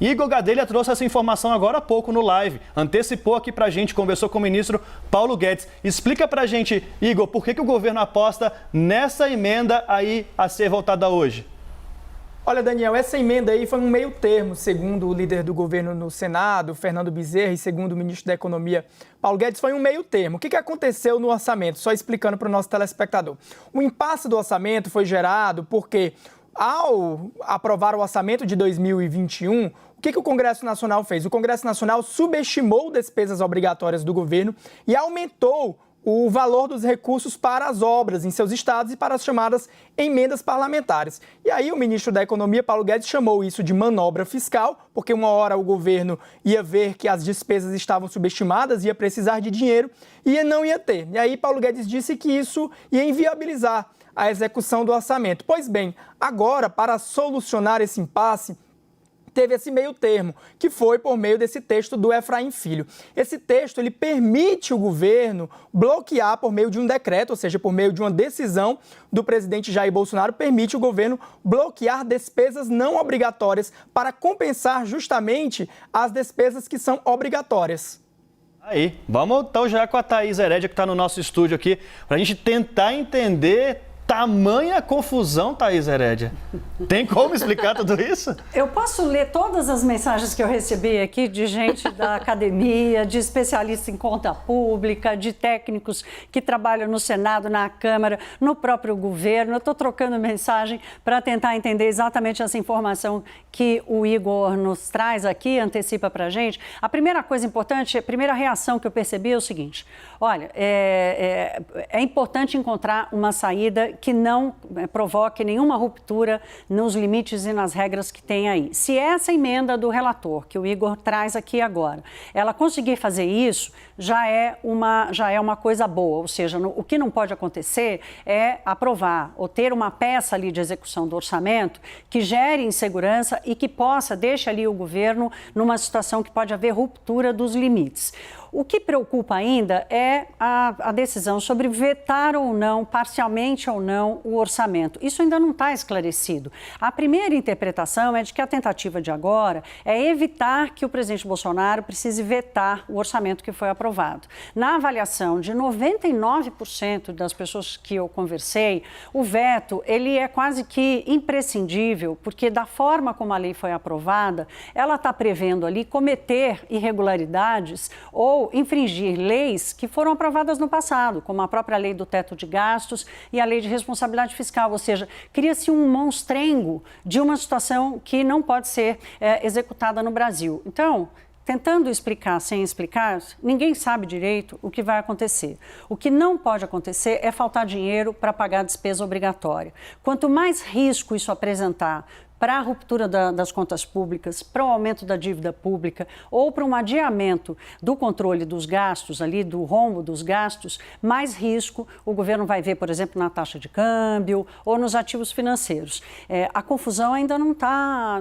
Igor Gadelha trouxe essa informação agora há pouco no live, antecipou aqui pra gente, conversou com o ministro Paulo Guedes. Explica pra gente, Igor, por que o governo aposta nessa emenda aí a ser votada hoje? Olha, Daniel, essa emenda aí foi um meio termo, segundo o líder do governo no Senado, Fernando Bezerra, e segundo o ministro da Economia, Paulo Guedes, foi um meio termo. O que aconteceu no orçamento? Só explicando para o nosso telespectador. O impasse do orçamento foi gerado porque, ao aprovar o orçamento de 2021, o que o Congresso Nacional fez? O Congresso Nacional subestimou despesas obrigatórias do governo e aumentou o valor dos recursos para as obras em seus estados e para as chamadas emendas parlamentares. E aí o ministro da Economia, Paulo Guedes, chamou isso de manobra fiscal, porque uma hora o governo ia ver que as despesas estavam subestimadas, ia precisar de dinheiro e não ia ter. E aí Paulo Guedes disse que isso ia inviabilizar a execução do orçamento. Pois bem, agora, para solucionar esse impasse, teve esse meio termo, que foi por meio desse texto do Efraim Filho. Esse texto, ele permite o governo bloquear por meio de um decreto, ou seja, por meio de uma decisão do presidente Jair Bolsonaro, permite o governo bloquear despesas não obrigatórias para compensar justamente as despesas que são obrigatórias. Aí, vamos então já com a Thaís Herédia, que está no nosso estúdio aqui, para a gente tentar entender tamanha confusão, Thaís Herédia. Tem como explicar tudo isso? Eu posso ler todas as mensagens que eu recebi aqui de gente da academia, de especialistas em conta pública, de técnicos que trabalham no Senado, na Câmara, no próprio governo. Eu estou trocando mensagem para tentar entender exatamente essa informação que o Igor nos traz aqui, antecipa para a gente. A primeira coisa importante, a primeira reação que eu percebi é o seguinte: olha, é importante encontrar uma saída que não provoque nenhuma ruptura nos limites e nas regras que tem aí. Se essa emenda do relator, que o Igor traz aqui agora, ela conseguir fazer isso, já é uma coisa boa. Ou seja, o que não pode acontecer é aprovar ou ter uma peça ali de execução do orçamento que gere insegurança e que deixe ali o governo numa situação que pode haver ruptura dos limites. O que preocupa ainda é a decisão sobre vetar ou não, parcialmente ou não, o orçamento. Isso ainda não está esclarecido. A primeira interpretação é de que a tentativa de agora é evitar que o presidente Bolsonaro precise vetar o orçamento que foi aprovado. Na avaliação de 99% das pessoas que eu conversei, o veto ele é quase que imprescindível, porque da forma como a lei foi aprovada, ela está prevendo ali cometer irregularidades ou infringir leis que foram aprovadas no passado, como a própria lei do teto de gastos e a lei de responsabilidade fiscal, ou seja, cria-se um monstrengo de uma situação que não pode ser executada no Brasil. Então, tentando explicar sem explicar, ninguém sabe direito o que vai acontecer. O que não pode acontecer é faltar dinheiro para pagar a despesa obrigatória. Quanto mais risco isso apresentar para a ruptura das contas públicas, para o aumento da dívida pública ou para um adiamento do controle dos gastos, ali, do rombo dos gastos, mais risco o governo vai ver, por exemplo, na taxa de câmbio ou nos ativos financeiros. A confusão ainda não tá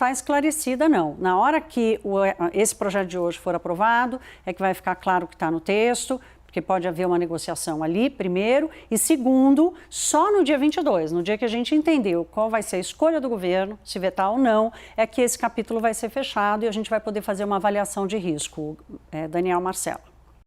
esclarecida, não. Na hora que esse projeto de hoje for aprovado, é que vai ficar claro o que está no texto, porque pode haver uma negociação ali, primeiro, e segundo, só no dia 22, no dia que a gente entendeu qual vai ser a escolha do governo, se vetar ou não, é que esse capítulo vai ser fechado e a gente vai poder fazer uma avaliação de risco. Daniel, Marcelo.